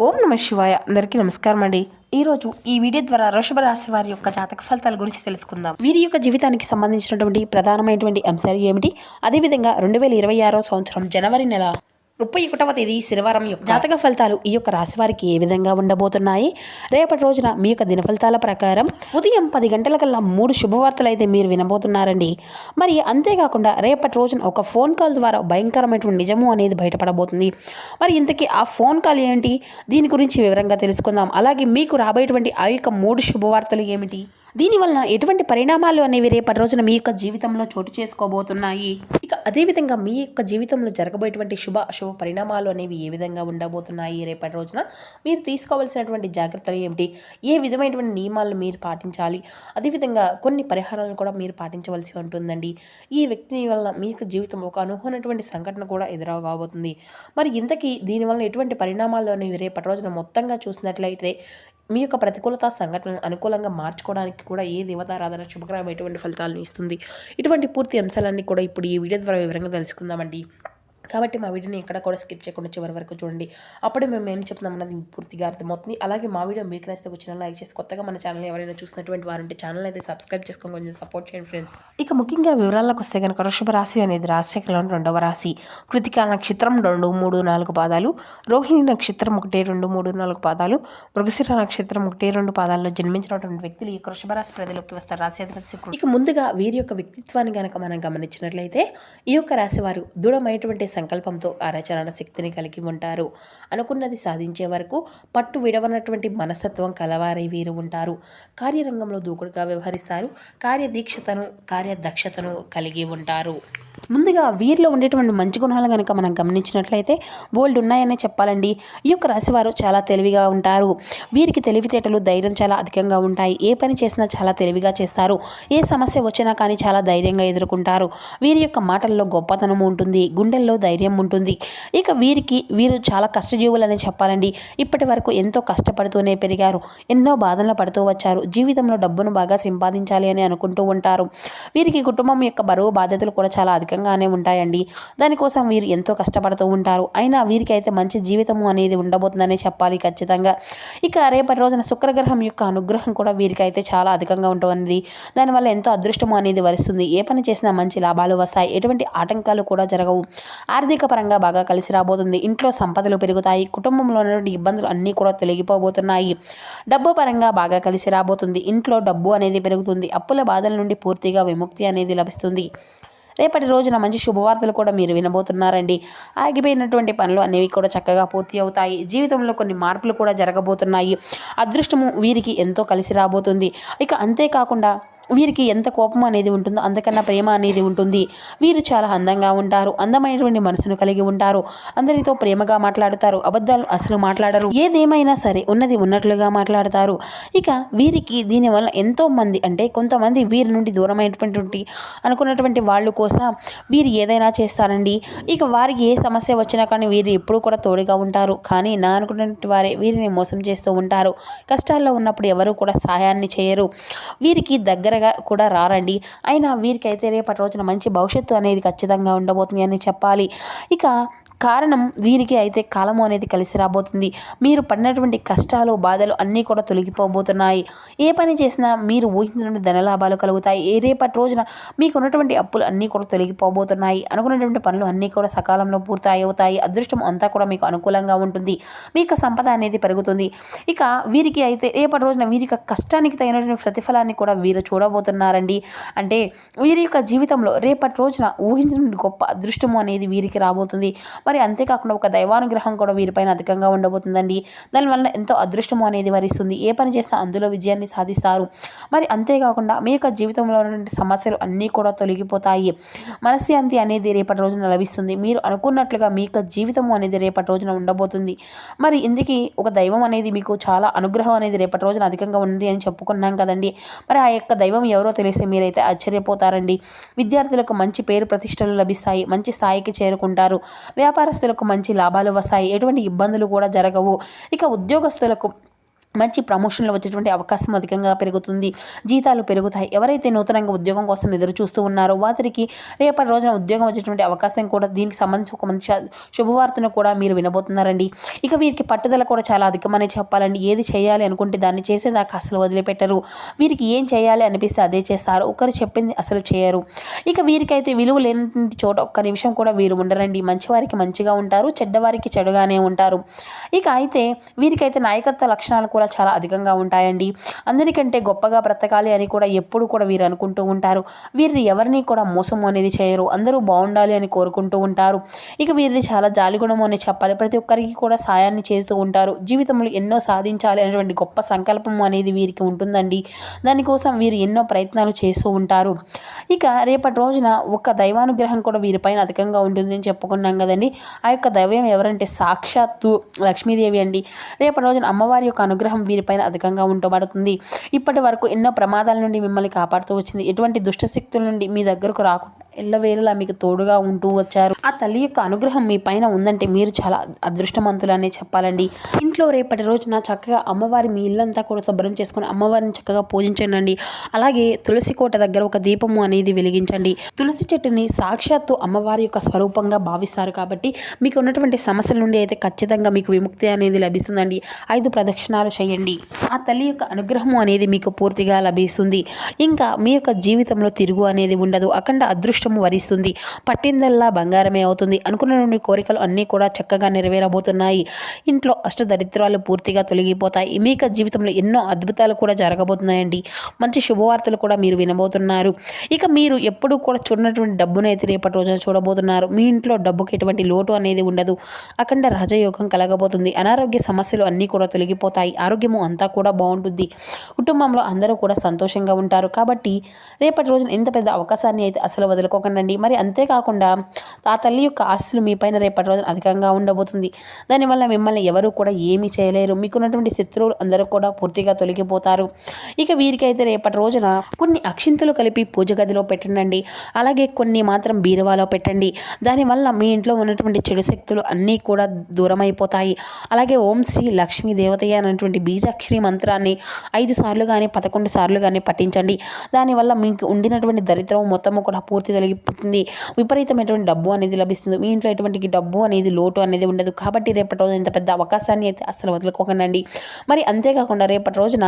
ఓం నమ శివాయ. అందరికీ నమస్కారం అండి. ఈరోజు ఈ వీడియో ద్వారా వృషభ రాశి వారి యొక్క జాతక ఫలితాల గురించి తెలుసుకుందాం. వీరి యొక్క జీవితానికి సంబంధించినటువంటి ప్రధానమైనటువంటి అంశాలు ఏమిటి, అదేవిధంగా 2026 సంవత్సరం జనవరి నెల 31వ తేదీ శనివారం యొక్క జాతక ఫలితాలు ఈ యొక్క రాశి వారికి ఏ విధంగా ఉండబోతున్నాయి, రేపటి రోజున మీ యొక్క దిన ఫలితాల ప్రకారం ఉదయం 10 గంటలకల్లా 3 శుభవార్తలు అయితే మీరు వినబోతున్నారండి. మరి అంతేకాకుండా రేపటి రోజున ఒక ఫోన్ కాల్ ద్వారా భయంకరమైనటువంటి నిజము అనేది బయటపడబోతుంది. మరి ఇంతకీ ఆ ఫోన్ కాల్ ఏంటి, దీని గురించి వివరంగా తెలుసుకుందాం. అలాగే మీకు రాబోయేటువంటి ఆ యొక్క 3 శుభవార్తలు ఏమిటి, దీనివల్ల ఎటువంటి పరిణామాలు అనేవి రేపటి రోజున మీ యొక్క జీవితంలో చోటు చేసుకోబోతున్నాయి, ఇక అదేవిధంగా మీ యొక్క జీవితంలో జరగబోయేటువంటి శుభ పరిణామాలు అనేవి ఏ విధంగా ఉండబోతున్నాయి, రేపటి రోజున మీరు తీసుకోవాల్సినటువంటి జాగ్రత్తలు ఏమిటి, ఏ విధమైనటువంటి నియమాలను మీరు పాటించాలి, అదేవిధంగా కొన్ని పరిహారాలను కూడా మీరు పాటించవలసి ఉంటుందండి. ఈ వ్యక్తి వల్ల మీ యొక్క జీవితంలో ఒక అనుకోనటువంటి సంఘటన కూడా ఎదురవబోతుంది. మరి ఇంతకీ దీనివల్ల ఎటువంటి పరిణామాలు అనేవి రేపటి రోజున మొత్తంగా చూసినట్లయితే మీ యొక్క ప్రతికూలత సంఘటనలను అనుకూలంగా మార్చుకోవడానికి కూడా ఏ దేవతారాధన శుభకరమైనటువంటి ఫలితాలను ఇస్తుంది. ఇటువంటి పూర్తి అంశాలన్నీ కూడా ఇప్పుడు ఈ వీడియో ద్వారా వివరంగా తెలుసుకుందామండి. కాబట్టి మా వీడియోని ఎక్కడ కూడా స్కిప్ చేయకుండా చివరి వరకు చూడండి. అప్పుడే మేము ఏం చెప్తున్నాం అన్నది పూర్తిగా అర్థమవుతుంది. అలాగే మా వీడియో మీకు నచ్చితే వచ్చిన లైక్ చేసి, కొత్తగా మన ఛానల్ ఎవరైనా చూసినటువంటి వారంటే ఛానల్ అయితే సబ్స్క్రైబ్ చేసుకొని కొంచెం సపోర్ట్ చేయండి ఫ్రెండ్స్. ఇక ముఖ్యంగా వివరాలకు వస్తే కనుక వృషభ రాశి అనేది రాశిచక్రంలోని 2వ రాశి. కృతికా నక్షత్రం 2, 3, 4 పాదాలు, రోహిణి నక్షత్రం 1, 2, 3, 4 పాదాలు, మృగశిర నక్షత్రం 1, 2 పాదాల్లో జన్మించినటువంటి వ్యక్తులు ఈ వృషభ రాశి ప్రజలకు వస్తారు. రాశి అధిపతి శుక్రుడు. ఇక ముందుగా వీరి యొక్క వ్యక్తిత్వాన్ని కనుక మనం గమనించినట్లయితే ఈ యొక్క రాశి వారు దృఢమైనటువంటి సంకల్పంతో ఆచరణ శక్తిని కలిగి ఉంటారు. అనుకున్నది సాధించే వరకు పట్టు విడవనటువంటి మనస్తత్వం కలవారై వీరు ఉంటారు. కార్యరంగంలో దూకుడుగా వ్యవహరిస్తారు. కార్యదక్షతను కలిగి ఉంటారు. ముందుగా వీరిలో ఉండేటువంటి మంచి గుణాలు కనుక మనం గమనించినట్లయితే బోల్డ్ ఉన్నాయనే చెప్పాలండి. ఈ యొక్క రాశివారు చాలా తెలివిగా ఉంటారు. వీరికి తెలివితేటలు, ధైర్యం చాలా అధికంగా ఉంటాయి. ఏ పని చేసినా చాలా తెలివిగా చేస్తారు. ఏ సమస్య వచ్చినా కానీ చాలా ధైర్యంగా ఎదుర్కొంటారు. వీరి యొక్క మాటల్లో గొప్పతనం ఉంటుంది, గుండెల్లో ధైర్యం ఉంటుంది. ఇక వీరు చాలా కష్టజీవులనే చెప్పాలండి. ఇప్పటి వరకు ఎంతో కష్టపడుతూనే పెరిగారు. ఎన్నో బాధలు పడుతూ వచ్చారు. జీవితంలో డబ్బును బాగా సంపాదించాలి అని అనుకుంటూ ఉంటారు. వీరికి కుటుంబం యొక్క బరువు బాధ్యతలు కూడా చాలా అధికంగానే ఉంటాయండి. దానికోసం వీరు ఎంతో కష్టపడుతూ ఉంటారు. అయినా వీరికి అయితే మంచి జీవితము అనేది ఉండబోతుందనే చెప్పాలి ఖచ్చితంగా. ఇక రేపటి రోజున శుక్రగ్రహం యొక్క అనుగ్రహం కూడా వీరికి అయితే చాలా అధికంగా ఉంటుంది. దానివల్ల ఎంతో అదృష్టము అనేది వరిస్తుంది. ఏ పని చేసినా మంచి లాభాలు వస్తాయి. ఎటువంటి ఆటంకాలు కూడా జరగవు. ఆర్థిక పరంగా బాగా కలిసి రాబోతుంది. ఇంట్లో సంపదలు పెరుగుతాయి. కుటుంబంలో ఉన్నటువంటి ఇబ్బందులు అన్నీ కూడా తొలగిపోబోతున్నాయి. డబ్బు పరంగా బాగా కలిసి రాబోతుంది. ఇంట్లో డబ్బు అనేది పెరుగుతుంది. అప్పుల బాధల నుండి పూర్తిగా విముక్తి అనేది లభిస్తుంది. రేపటి రోజున మంచి శుభవార్తలు కూడా మీరు వినబోతున్నారండి. ఆగిపోయినటువంటి పనులు అనేవి కూడా చక్కగా పూర్తి అవుతాయి. జీవితంలో కొన్ని మార్పులు కూడా జరగబోతున్నాయి. అదృష్టము వీరికి ఎంతో కలిసి రాబోతుంది. ఇక అంతేకాకుండా వీరికి ఎంత కోపం అనేది ఉంటుందో అంతకన్నా ప్రేమ అనేది ఉంటుంది. వీరు చాలా అందంగా ఉంటారు. అందమైనటువంటి మనసును కలిగి ఉంటారు. అందరితో ప్రేమగా మాట్లాడుతారు. అబద్ధాలు అసలు మాట్లాడరు. ఏదేమైనా సరే ఉన్నది ఉన్నట్లుగా మాట్లాడతారు. ఇక వీరికి దీనివల్ల ఎంతో మంది అంటే కొంతమంది వీరి నుండి దూరమైనటువంటి అనుకున్నటువంటి వాళ్ళు కోసం వీరు ఏదైనా చేస్తారండి. ఇక వారికి ఏ సమస్య వచ్చినా కానీ వీరు ఎప్పుడూ కూడా తోడుగా ఉంటారు. కానీ నా అనుకున్నటువంటి వారే వీరిని మోసం చేస్తూ ఉంటారు. కష్టాల్లో ఉన్నప్పుడు ఎవరు కూడా సహాయాన్ని చేయరు. వీరికి దగ్గర కూడా రారండి. అయినా వీరికైతే రేపటి రోజున మంచి భవిష్యత్తు అనేది ఖచ్చితంగా ఉండబోతుంది అని చెప్పాలి. ఇక కారణం వీరికి అయితే కాలము అనేది కలిసి రాబోతుంది. మీరు పడినటువంటి కష్టాలు, బాధలు అన్నీ కూడా తొలగిపోబోతున్నాయి. ఏ పని చేసినా మీరు ఊహించినటువంటి ధనలాభాలు కలుగుతాయి. రేపటి రోజున మీకు ఉన్నటువంటి అప్పులు అన్నీ కూడా తొలగిపోబోతున్నాయి. అనుకున్నటువంటి పనులు అన్నీ కూడా సకాలంలో పూర్తి అవుతాయి. అదృష్టం అంతా కూడా మీకు అనుకూలంగా ఉంటుంది. మీకు సంపద అనేది పెరుగుతుంది. ఇక వీరికి అయితే రేపటి రోజున వీరి యొక్క కష్టానికి తగినటువంటి ప్రతిఫలాన్ని కూడా వీరు చూడబోతున్నారండి. అంటే వీరి యొక్క జీవితంలో రేపటి రోజున ఊహించినటువంటి గొప్ప అదృష్టము అనేది వీరికి రాబోతుంది. మరి అంతేకాకుండా ఒక దైవానుగ్రహం కూడా వీరిపైన అధికంగా ఉండబోతుందండి. దానివల్ల ఎంతో అదృష్టము అనేది వరిస్తుంది. ఏ పని చేసినా అందులో విజయాన్ని సాధిస్తారు. మరి అంతేకాకుండా మీ యొక్క జీవితంలో ఉన్నటువంటి సమస్యలు అన్నీ కూడా తొలగిపోతాయి. మనశ్శాంతి అనేది రేపటి రోజున లభిస్తుంది. మీరు అనుకున్నట్లుగా మీ యొక్క జీవితము అనేది రేపటి రోజున ఉండబోతుంది. మరి ఇందుకు ఒక దైవం అనేది మీకు చాలా అనుగ్రహం అనేది రేపటి రోజున అధికంగా ఉంది అని చెప్పుకున్నాం కదండి. మరి ఆ యొక్క దైవం ఎవరో తెలిసి మీరైతే ఆశ్చర్యపోతారండి. విద్యార్థులకు మంచి పేరు ప్రతిష్టలు లభిస్తాయి. మంచి స్థాయికి చేరుకుంటారు. వ్యాపారస్తులకు మంచి లాభాలు వస్తాయి. ఎటువంటి ఇబ్బందులు కూడా జరగవు. ఇక ఉద్యోగస్తులకు మంచి ప్రమోషన్లు వచ్చేటువంటి అవకాశం అధికంగా పెరుగుతుంది. జీతాలు పెరుగుతాయి. ఎవరైతే నూతనంగా ఉద్యోగం కోసం ఎదురు చూస్తూ ఉన్నారో వారికి రేపటి రోజున ఉద్యోగం వచ్చేటువంటి అవకాశం కూడా, దీనికి సంబంధించి ఒక మంచి శుభవార్తను కూడా మీరు వినబోతున్నారండి. ఇక వీరికి పట్టుదల కూడా చాలా అధికమనే చెప్పాలండి. ఏది చేయాలి అనుకుంటే దాన్ని చేసేదాకా అసలు వదిలిపెట్టరు. వీరికి ఏం చేయాలి అనిపిస్తే అదే చేస్తారు. ఒకరు చెప్పింది అసలు చేయరు. ఇక వీరికైతే విలువ లేని చోట ఒక్క నిమిషం కూడా వీరు ఉండరండి. మంచివారికి మంచిగా ఉంటారు, చెడ్డవారికి చెడుగానే ఉంటారు. ఇక అయితే వీరికైతే నాయకత్వ లక్షణాలు కూడా చాలా అధికంగా ఉంటాయండి. అందరికంటే గొప్పగా బ్రతకాలి అని కూడా ఎప్పుడు కూడా వీరు అనుకుంటూ ఉంటారు. వీరు ఎవరిని కూడా మోసం అనేది చేయరు. అందరూ బాగుండాలి అని కోరుకుంటూ ఉంటారు. ఇక వీరిది చాలా జాలిగుణం అని చెప్పాలి. ప్రతి ఒక్కరికి కూడా సాయాన్ని చేస్తూ ఉంటారు. జీవితంలో ఎన్నో సాధించాలి అనేటువంటి గొప్ప సంకల్పం అనేది వీరికి ఉంటుందండి. దానికోసం వీరు ఎన్నో ప్రయత్నాలు చేస్తూ ఉంటారు. ఇక రేపటి రోజున ఒక దైవానుగ్రహం కూడా వీరిపైన అధికంగా ఉంటుందని చెప్పుకున్నాం కదండి. ఆ యొక్క దైవం ఎవరంటే సాక్షాత్తు లక్ష్మీదేవి అండి. రేపటి రోజున అమ్మవారి యొక్క అనుగ్రహం వీరిపైన అధికంగా ఉండబడుతుంది. ఇప్పటి వరకు ఎన్నో ప్రమాదాల నుండి మిమ్మల్ని కాపాడుతూ వచ్చింది. ఎటువంటి దుష్ట శక్తుల నుండి మీ దగ్గరకు రాకుండా ఎల్లవేళలా మీకు తోడుగా ఉంటూ వచ్చారు. ఆ తల్లి యొక్క అనుగ్రహం మీ పైన ఉందంటే మీరు చాలా అదృష్టవంతులనే చెప్పాలండి. ఇంట్లో రేపటి రోజున చక్కగా అమ్మవారి మీ ఇల్లంతా కూడా శుభ్రం చేసుకుని అమ్మవారిని చక్కగా పూజించండి. అలాగే తులసి కోట దగ్గర ఒక దీపము అనేది వెలిగించండి. తులసి చెట్టుని సాక్షాత్తు అమ్మవారి యొక్క స్వరూపంగా భావిస్తారు కాబట్టి మీకు ఉన్నటువంటి సమస్యల నుండి అయితే ఖచ్చితంగా మీకు విముక్తి అనేది లభిస్తుందండి. 5 ప్రదక్షిణాలు చేయండి. ఆ తల్లి యొక్క అనుగ్రహము అనేది మీకు పూర్తిగా లభిస్తుంది. ఇంకా మీ యొక్క జీవితంలో తిరుగు అనేది ఉండదు. అఖండ అదృష్టము వరిస్తుంది. పట్టిందల్లా బంగారమే అవుతుంది. అనుకున్న కోరికలు అన్నీ కూడా చక్కగా నెరవేరబోతున్నాయి. ఇంట్లో అష్టదరిద్రాలు పూర్తిగా తొలగిపోతాయి. మీ యొక్క జీవితంలో ఎన్నో అద్భుతాలు కూడా జరగబోతున్నాయండి. మంచి శుభవార్తలు కూడా మీరు వినబోతున్నారు. ఇక మీరు ఎప్పుడూ కూడా చూడనటువంటి డబ్బును అయితే రేపటి రోజున చూడబోతున్నారు. మీ ఇంట్లో డబ్బుకి ఎటువంటి లోటు అనేది ఉండదు. అఖండ రాజయోగం కలగబోతుంది. అనారోగ్య సమస్యలు అన్నీ కూడా తొలగిపోతాయి. ఆరోగ్యము అంతా కూడా బాగుంటుంది. కుటుంబంలో అందరూ కూడా సంతోషంగా ఉంటారు. కాబట్టి రేపటి రోజున ఇంత పెద్ద అవకాశాన్ని అయితే అసలు వదులుకోకండి. మరి అంతేకాకుండా ఆ తల్లి యొక్క ఆశలు మీ పైన రేపటి రోజున అధికంగా ఉండబోతుంది. దానివల్ల మిమ్మల్ని ఎవరు కూడా ఏమీ చేయలేరు. మీకున్నటువంటి శత్రువులు అందరూ కూడా పూర్తిగా తొలగిపోతారు. ఇక వీరికైతే రేపటి రోజున కొన్ని అక్షింతలు కలిపి పూజ గదిలో పెట్టండి. అలాగే కొన్ని మాత్రం బీరువాలో పెట్టండి. దానివల్ల మీ ఇంట్లో ఉన్నటువంటి చెడు శక్తులు అన్నీ కూడా దూరం అయిపోతాయి. అలాగే ఓం శ్రీ లక్ష్మీ దేవతయ్య అనేటువంటి బీజాక్షరి మంత్రాన్ని 5 సార్లు కానీ 11 సార్లు కానీ పఠించండి. దానివల్ల మీకు ఉండినటువంటి దరిద్రం మొత్తము కూడా పూర్తి తొలగిపోతుంది. విపరీతమైనటువంటి డబ్బు అనేది లభిస్తుంది. మీ ఇంట్లో ఎటువంటి డబ్బు అనేది లోటు అనేది ఉండదు. కాబట్టి రేపటి రోజున ఇంత పెద్ద అవకాశాన్ని అయితే అసలు వదులుకోకండి. మరి అంతేకాకుండా రేపటి రోజున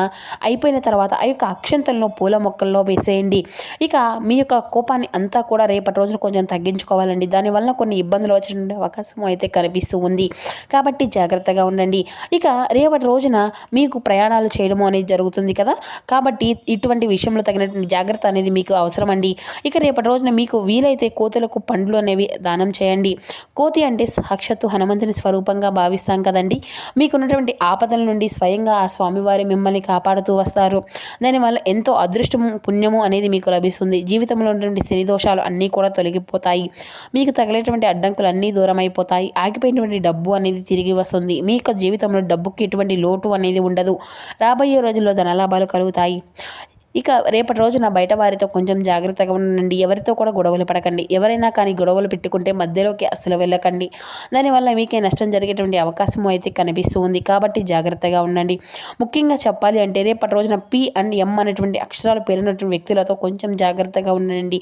అయిపోయిన తర్వాత ఆ యొక్క అక్షంతలను పూల మొక్కల్లో వేసేయండి. ఇక మీ యొక్క కోపాన్ని అంతా కూడా రేపటి రోజున కొంచెం తగ్గించుకోవాలండి. దానివల్ల కొన్ని ఇబ్బందులు వచ్చేటువంటి అవకాశం అయితే కనిపిస్తూ ఉంది. కాబట్టి జాగ్రత్తగా ఉండండి. ఇక రేపటి రోజున మీకు ప్రయాణాలు చేయడం అనేది జరుగుతుంది కదా. కాబట్టి ఇటువంటి విషయంలో తగినటువంటి జాగ్రత్త అనేది మీకు అవసరం అండి. ఇక రేపటి రోజున మీకు వీలైతే కోతులకు పండ్లు అనేవి దానం చేయండి. కోతి అంటే సాక్షాత్తు హనుమంతుని స్వరూపంగా భావిస్తాం కదండి. మీకున్నటువంటి ఆపదల నుండి స్వయంగా ఆ స్వామివారి మిమ్మల్ని కాపాడుతూ వస్తారు. దానివల్ల ఎంతో అదృష్టము పుణ్యము అనేది మీకు లభిస్తుంది. జీవితంలో ఉన్నటువంటి శని దోషాలు అన్నీ కూడా తొలగిపోతాయి. మీకు తగిలేటువంటి అడ్డంకులు అన్నీ దూరం అయిపోతాయి. ఆగిపోయినటువంటి డబ్బు అనేది తిరిగి వస్తుంది. మీ యొక్క జీవితంలో డబ్బుకి ఎటువంటి లోటు అనేది ఉండదు. రాబోయే రోజుల్లో ధనలాభాలు కలుగుతాయి. ఇక రేపటి రోజున బయట వారితో కొంచెం జాగ్రత్తగా ఉండండి. ఎవరితో కూడా గొడవలు పడకండి. ఎవరైనా కానీ గొడవలు పెట్టుకుంటే మధ్యలోకి అసలు వెళ్ళకండి. దానివల్ల మీకే నష్టం జరిగేటువంటి అవకాశం అయితే కనిపిస్తూ ఉంది. కాబట్టి జాగ్రత్తగా ఉండండి. ముఖ్యంగా చెప్పాలి అంటే రేపటి రోజున పి అండ్ ఎం అనేటువంటి అక్షరాలు పేరున్నటువంటి వ్యక్తులతో కొంచెం జాగ్రత్తగా ఉండండి.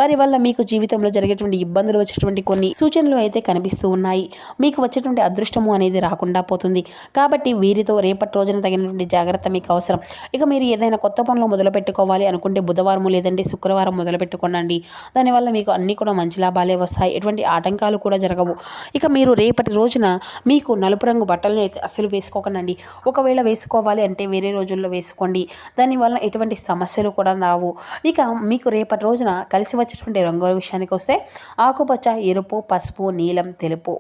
వారి వల్ల మీకు జీవితంలో జరిగేటువంటి ఇబ్బందులు వచ్చేటువంటి కొన్ని సూచనలు అయితే కనిపిస్తూ ఉన్నాయి. మీకు వచ్చేటువంటి అదృష్టము అనేది రాకుండా పోతుంది. కాబట్టి వీరితో రేపటి రోజున తగినటువంటి జాగ్రత్త మీకు అవసరం. ఇక మీరు ఏదైనా కొత్త పనులు మొదలు పెట్టుకోవాలి అనుకుంటే బుధవారం లేదంటే శుక్రవారం మొదలు పెట్టుకోండి. దానివల్ల మీకు అన్నీ కూడా మంచి లాభాలే వస్తాయి. ఎటువంటి ఆటంకాలు కూడా జరగవు. ఇక మీరు రేపటి రోజున మీకు నలుపు రంగు బట్టలను అయితే అస్సలు వేసుకోకండి. ఒకవేళ వేసుకోవాలి అంటే వేరే రోజుల్లో వేసుకోండి. దానివల్ల ఎటువంటి సమస్యలు కూడా రావు. ఇక మీకు రేపటి రోజున కలిసి వచ్చేటువంటి రంగుల విషయానికి వస్తే ఆకుపచ్చ, ఎరుపు, పసుపు, నీలం, తెలుపు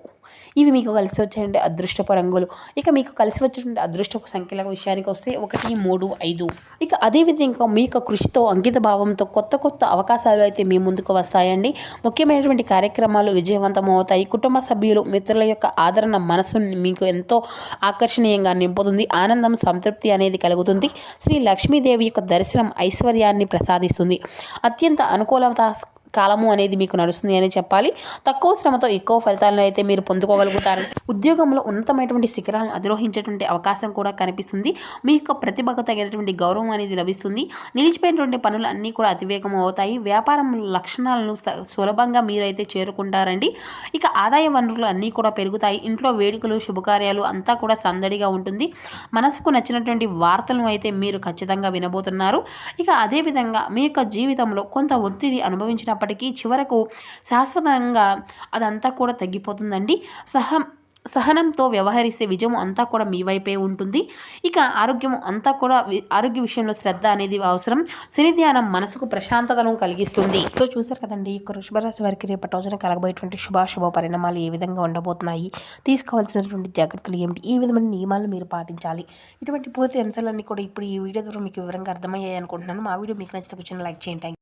ఇవి మీకు కలిసి వచ్చేటువంటి అదృష్టపు రంగులు. ఇక మీకు కలిసి వచ్చేటువంటి అదృష్టపు సంఖ్యల విషయానికి వస్తే 1, 3, 5. ఇక అదేవిధంగా మీ యొక్క కృషితో అంకిత భావంతో కొత్త కొత్త అవకాశాలు అయితే మీ ముందుకు వస్తాయండి. ముఖ్యమైనటువంటి కార్యక్రమాలు విజయవంతం అవుతాయి. కుటుంబ సభ్యులు, మిత్రుల యొక్క ఆదరణ మనసుని మీకు ఎంతో ఆకర్షణీయంగా నింపుతుంది. ఆనందం, సంతృప్తి అనేది కలుగుతుంది. శ్రీ లక్ష్మీదేవి యొక్క దర్శనం ఐశ్వర్యాన్ని ప్రసాదిస్తుంది. అత్యంత అనుకూలత కాలము అనేది మీకు నడుస్తుంది అని చెప్పాలి. తక్కువ శ్రమతో ఎక్కువ ఫలితాలను అయితే మీరు పొందుకోగలుగుతారు. ఉద్యోగంలో ఉన్నతమైనటువంటి శిఖరాలను అధిరోహించేటువంటి అవకాశం కూడా కనిపిస్తుంది. మీ యొక్క ప్రతిభకు తగినటువంటి గౌరవం అనేది లభిస్తుంది. నిలిచిపోయినటువంటి పనులు అన్నీ కూడా అతివేగం అవుతాయి. వ్యాపారం లక్షణాలను సులభంగా మీరైతే చేరుకుంటారండి. ఇక ఆదాయ వనరులు అన్నీ కూడా పెరుగుతాయి. ఇంట్లో వేడుకలు శుభకార్యాలు అంతా కూడా సందడిగా ఉంటుంది. మనసుకు నచ్చినటువంటి వార్తలను అయితే మీరు ఖచ్చితంగా వినబోతున్నారు. ఇక అదేవిధంగా మీ యొక్క జీవితంలో కొంత ఒత్తిడి అనుభవించినప్పటికీ చివరకు శాశ్వతంగా అదంతా కూడా తగ్గిపోతుందండి. సహనంతో వ్యవహరిస్తే విజయం అంతా కూడా మీ వైపే ఉంటుంది. ఇక ఆరోగ్యం అంతా కూడా ఆరోగ్య విషయంలో శ్రద్ధ అనేది అవసరం. శని ధ్యానం మనసుకు ప్రశాంతతను కలిగిస్తుంది. సో చూసారు కదండి, ఇక వృషభ రాశి వారికి రేపటి రోజున కలగబోయేటువంటి శుభాశుభ పరిణామాలు ఏ విధంగా ఉండబోతున్నాయి, తీసుకోవాల్సినటువంటి జాగ్రత్తలు ఏమిటి, ఈ విధమైన నియమాలు మీరు పాటించాలి. ఇటువంటి పూర్తి అంశాలన్నీ కూడా ఇప్పుడు ఈ వీడియో ద్వారా మీకు వివరంగా అర్థమయ్యాయి అనుకుంటున్నాను. మా వీడియో మీకు నచ్చితే కూర్చొని లైక్ చేయండి.